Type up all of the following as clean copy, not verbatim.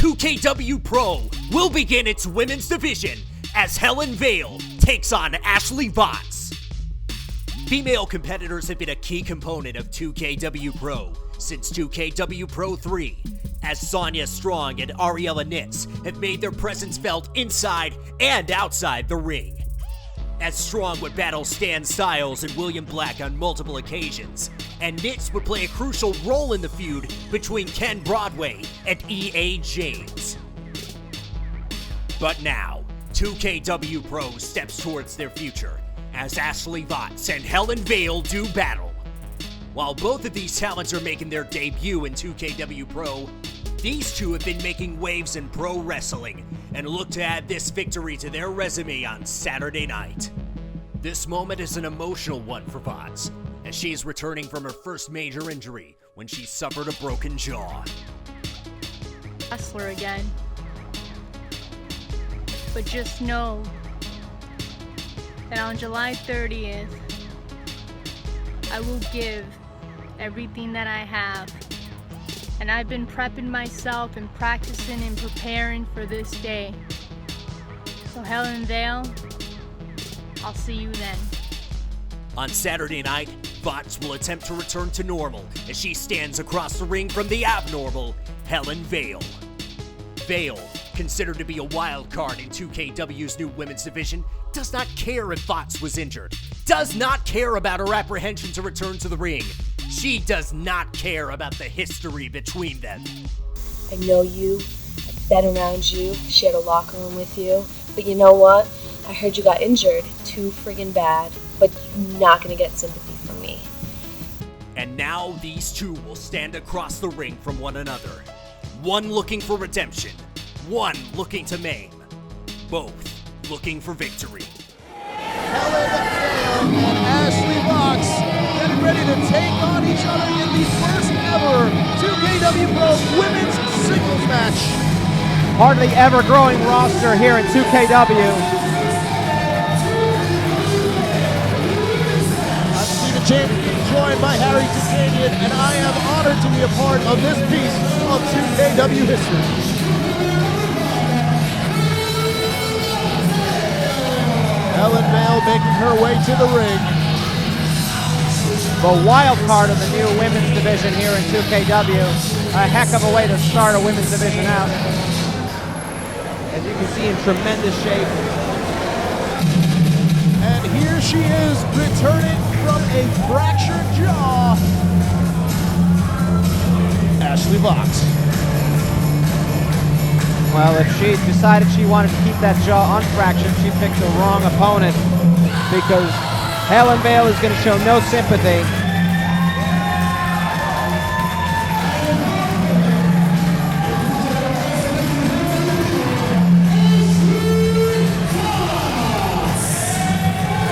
2KW Pro will begin its women's division as Hellen Vale takes on Ashley Vox. Female competitors have been a key component of 2KW Pro since 2KW Pro 3, as Sonya Strong and Ariella Nitz have made their presence felt inside and outside the ring. As Strong would battle Stan Styles and William Black on multiple occasions, and Nitz would play a crucial role in the feud between Ken Broadway and E.A. James. But now, 2KW Pro steps towards their future as Ashley Vox and Hellen Vale do battle. While both of these talents are making their debut in 2KW Pro, these two have been making waves in pro wrestling and look to add this victory to their resume on Saturday night. This moment is an emotional one for Vox, as she is returning from her first major injury when she suffered a broken jaw. Wrestler again. But just know that on July 30th, I will give everything that I have. And I've been prepping myself and practicing and preparing for this day. So Hellen Vale, I'll see you then. On Saturday night, Vox will attempt to return to normal as she stands across the ring from the abnormal Hellen Vale. Vale, considered to be a wild card in 2KW's new women's division, does not care if Vox was injured, does not care about her apprehension to return to the ring. She does not care about the history between them. I know you, I've been around you, shared a locker room with you, but you know what? I heard you got injured too friggin' bad, but you're not gonna get sympathy from me. And now these two will stand across the ring from one another. One looking for redemption, one looking to maim, both looking for victory. Hellen Vale and Ashley Vox getting ready to take on each other in the first ever 2KW Pro Women's Singles match. Hardly ever growing roster here in 2KW. I'm Stephen Champion, joined by Harry Tiscanian, and I am honored to be a part of this piece of 2KW history. Hellen Vale making her way to the ring. The wild card of the new women's division here in 2KW. A heck of a way to start a women's division out. As you can see, in tremendous shape. And here she is, returning from a fractured jaw, Ashley Vox. Well, if she decided she wanted to keep that jaw unfractured, she picked the wrong opponent, because Hellen Vale is going to show no sympathy.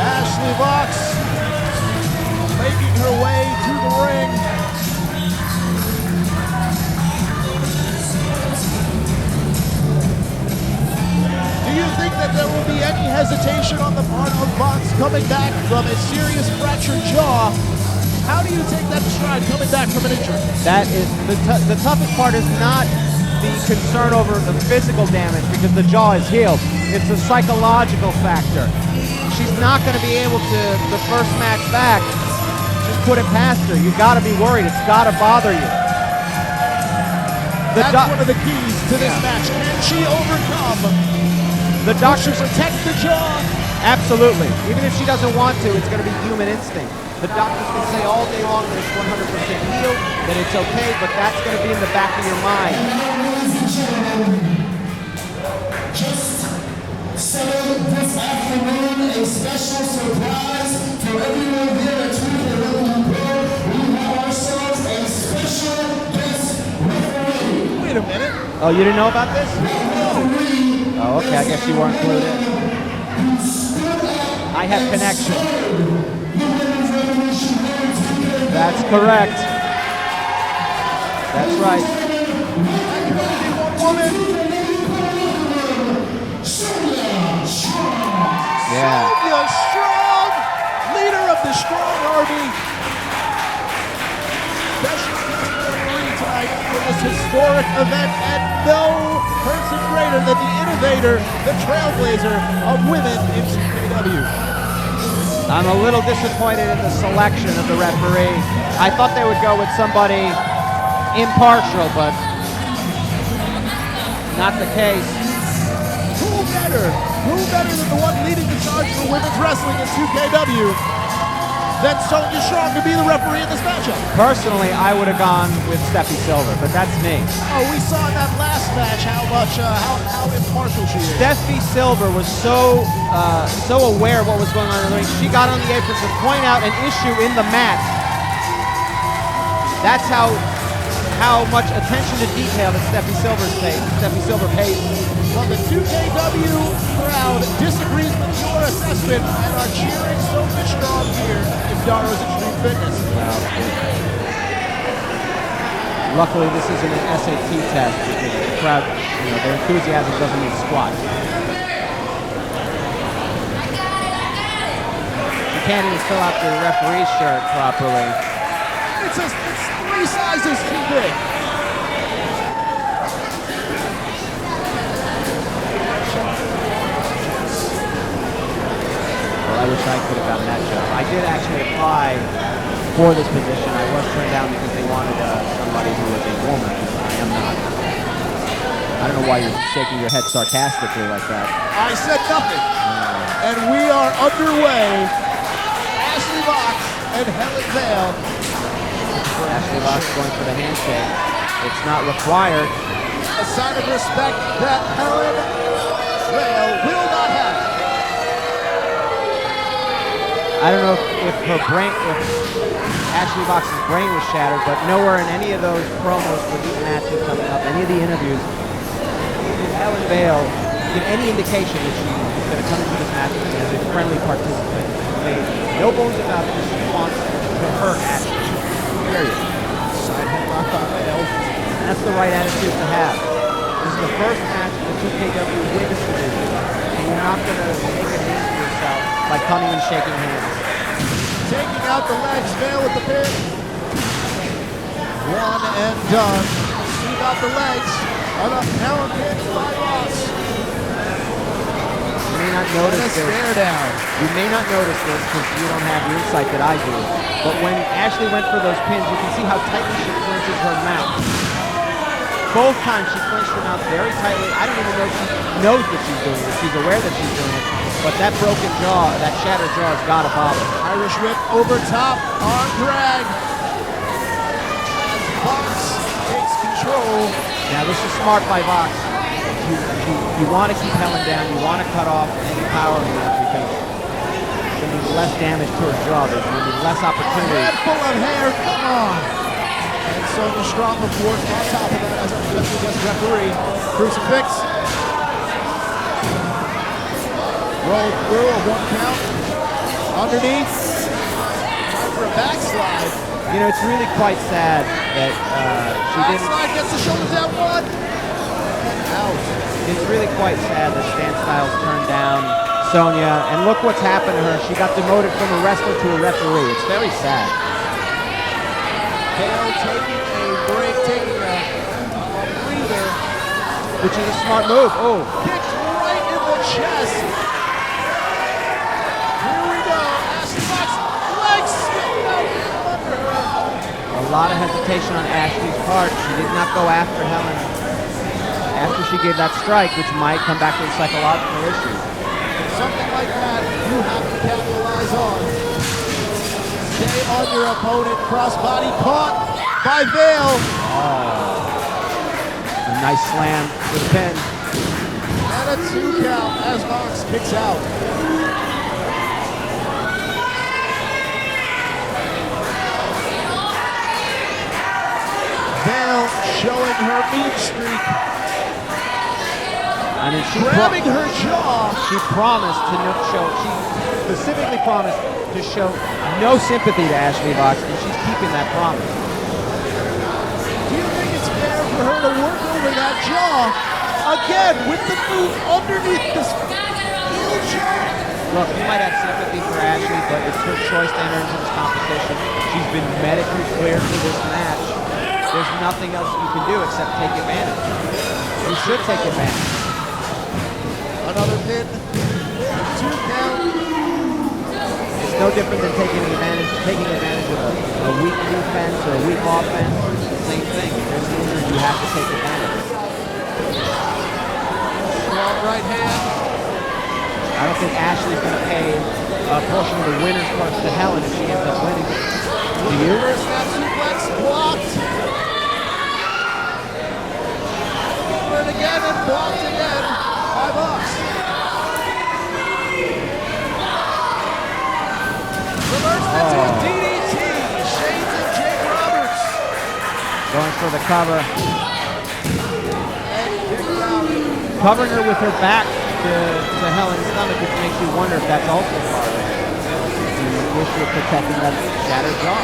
Ashley Vox making her way to the ring. Do you think that there will be any hesitation on the part of Vox coming back from a serious fractured jaw? How do you take that stride coming back from an injury? That is the toughest part is not the concern over the physical damage, because the jaw is healed. It's a psychological factor. She's not going to be able to, the first match back, just put it past her. You've got to be worried. It's got to bother you. That's one of the keys to this match. Can she overcome? The doctor protect the jaw. Absolutely. Even if she doesn't want to, it's going to be human instinct. The doctors can say all day long that it's 100% healed, that it's okay, but that's going to be in the back of your mind. Just celebrate this afternoon, a special surprise for everyone here at 2KW Pro. We have ourselves a special guest referee. Wait a minute. Oh, you didn't know about this? Oh, okay, I guess you weren't clued in. I have connection. That's correct. That's right. Woman. Yeah. Sonya Strong, leader of the Strong Army. Special guest referee tonight for this historic event, and no greater than the innovator, the trailblazer of women in TKW. I'm a little disappointed in the selection of the referee. I thought they would go with somebody impartial, but not the case. Who better than the one leading the charge for women's wrestling in 2KW than Sonya Strong to be the referee in this matchup? Personally, I would have gone with Steffi Silver, but that's me. Oh, we saw in that last match how impartial she is. Steffi Silver was so aware of what was going on in the ring. She got on the apron to point out an issue in the match. That's how much attention to detail that Steffi Silver pays. Well, the 2KW crowd disagrees with your assessment and are cheering Sonya Strong here in Daro's Extreme Fitness. Luckily, this isn't an SAT test because the crowd, their enthusiasm doesn't mean squat. You can't even fill out the referee's shirt properly. It's 3 sizes too big. I wish I could have gotten that job. I did actually apply for this position. I was turned down because they wanted somebody who was a woman. I am not. I don't know why you're shaking your head sarcastically like that. I said nothing. And we are underway. Ashley Vox and Hellen Vale. Ashley Vox going for the handshake. It's not required. A sign of respect that Hellen Vale will not have. I don't know if Ashley Vox's brain was shattered, but nowhere in any of those promos for these matches coming up, any of the interviews, did Hellen Vale give any indication that she was going to come into this match as a friendly participant. Made no bones about it. She wants to hurt Ashley. Period. Side headlock on Vale. And that's the right attitude to have. This is the first match in the 2KW women's division, and you're not going to make a name for yourself by coming and shaking hands. Taking out the legs, Vale with the pin. One and done. See out the legs. Helen pin by Ross. You may not notice this. Stare down. You may not notice this because you don't have the insight that I do. But when Ashley went for those pins, you can see how tightly she clenches her mouth. Both times she clenched her mouth very tightly. I don't even know if she knows that she's doing it. She's aware that she's doing it. But that broken jaw, that shattered jaw has got to bother. Irish whip over top, arm drag. As Vox takes control. Now this is smart by Vox. You want to keep Helen down. You want to cut off any power move because there's going to be less damage to her jaw. There's going to be less opportunity. Head full of hair, come on. And Sonya Strong, of course, on top of that as a special guest referee. Crucifix. Roll through a 1 count. Underneath. Time for a backslide. It's really quite sad that she didn't. Backslide gets the shoulders out 1. And out. It's really quite sad that Stan Styles turned down Sonya. And look what's happened to her. She got demoted from a wrestler to a referee. It's very sad. Vale taking a break, taking a breather. Which is a smart move. Oh. Kicked right in the chest. Here we go. Ashley Vox, legs sticking out from under her. A lot of hesitation on Ashley's part. She did not go after Helen after she gave that strike, which might come back with a psychological issue. Something like that you have to capitalize on. Stay on your opponent. Crossbody caught by Vale. Oh. A nice slam with a pin. And a 2 count as Vox kicks out. Vale showing her mean streak. I mean, Grabbing her jaw. She promised to she specifically promised to show no sympathy to Ashley Vox, and she's keeping that promise. Do you think it's fair for her to work over that jaw again with the move underneath this heel jaw? Look, you might have sympathy for Ashley, but it's her choice to enter into this competition. She's been medically cleared for this match. There's nothing else you can do except take advantage. You should take advantage. Another pin. 2 count. It's no different than taking advantage of a weak defense or a weak offense. It's the same thing. If there's injury, you have to take advantage. Strong right hand. I don't think Ashley's going to pay a portion of the winner's purse to Hellen if she ends up winning. Do you? First snap suplex blocked. For it again and blocked again by Vox. Reverse into a DDT. Shades and Jake Roberts. Going for the cover. And kicked out. Covering her with her back to Helen's stomach, which makes you wonder if that's also part of it. You wish you were protecting that shattered jaw.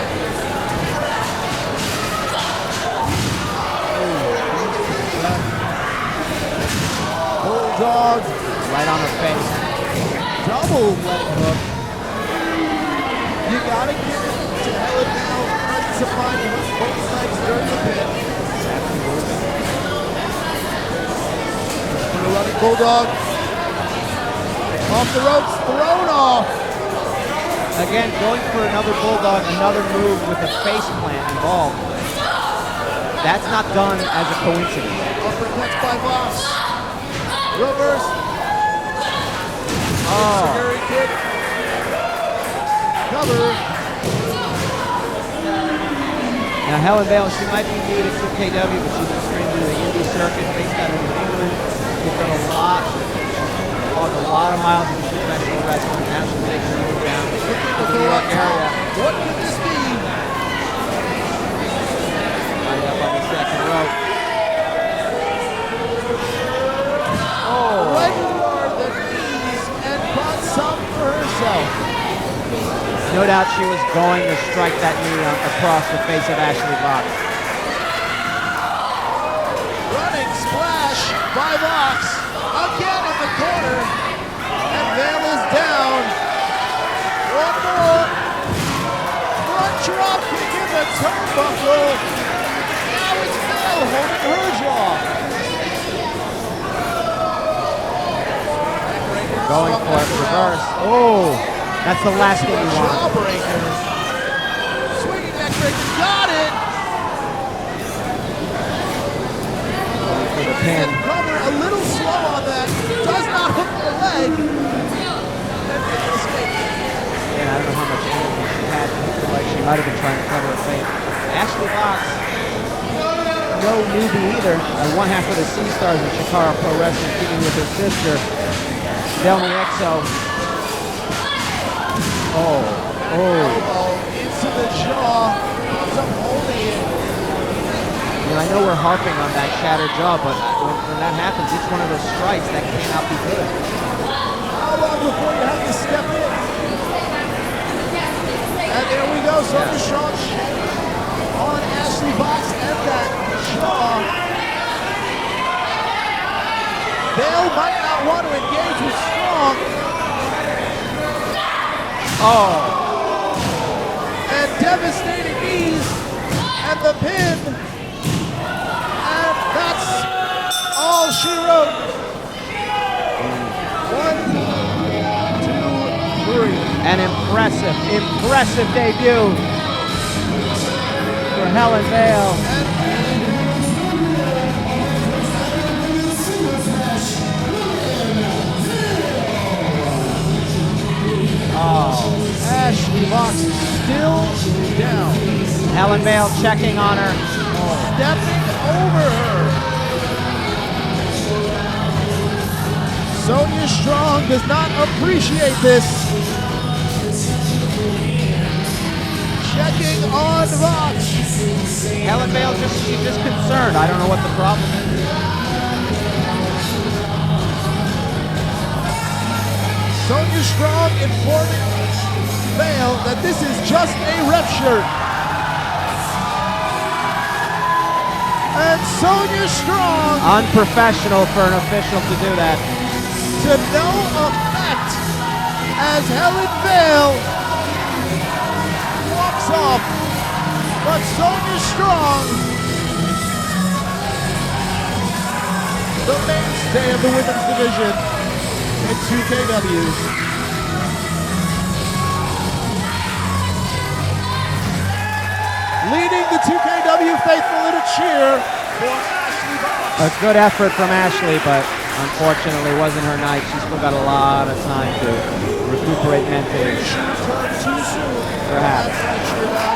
Bulldog. Right on her face. Double leg hook. You gotta give it to Hellen Vale. Presence of mind to hook both legs during the pin. For the running Bulldog. Off the ropes, thrown off. Again, going for another Bulldog, another move with a face plant involved. That's not done as a coincidence. Uppercuts by Vox. Reverse. Security kick. Cover. Now Hellen Vale, she might be new to 2KW, but she's been trained through the indie circuit based out of New England. She's done a lot. Walked a lot of miles in professional wrestling. Now she's making her move down to the New York area. What could this be? Lined up on the second rope. Leg guard the knees and caught some for herself. No doubt she was going to strike that knee across the face of Ashley Vox. Running splash by Vox. Again in the corner. And Vale is down. One more. Front drop kick in the turnbuckle. Now it's Vale holding her jaw. Going for it, reverse. Oh, that's the last thing you want. Jawbreaker. Swinging neck breaker. Got it. For the pin. Cover a little slow on that. Does not hook the leg. And make an escape. Yeah, I don't know how much energy she had to hook the leg. She might have been trying to cover her face. Ashley Vox, no newbie either. One half of the Sea Stars of Chikara Pro Wrestling, teaming with her sister, Delmy Exo. Elbow into the jaw. Some holding it. You know, I know we're harping on that shattered jaw, but when that happens, it's one of those strikes that cannot be good. How long before you have to step in? And there we go. Sonya Strong on Ashley Vox and that jaw. Vale might not want to engage with Strong. And devastating knees. And the pin. And that's all she wrote. 1, 2, 3. An impressive debut for Hellen Vale. Ashley Vox still down. Hellen Vale checking on her. Stepping over her. Sonya Strong does not appreciate this. Checking on Vox. Hellen Vale she's just concerned. I don't know what the problem is. Sonya Strong informing Vale that this is just a rep shirt. And Sonya Strong, Unprofessional for an official to do that. to no effect as Hellen Vale walks off. But Sonya Strong, the mainstay of the women's division, in 2KW. Leading the 2KW faithful in a cheer for Ashley Vox. A good effort from Ashley, but unfortunately wasn't her night. She's still got a lot of time to recuperate mentally. She turned too soon. Perhaps. That's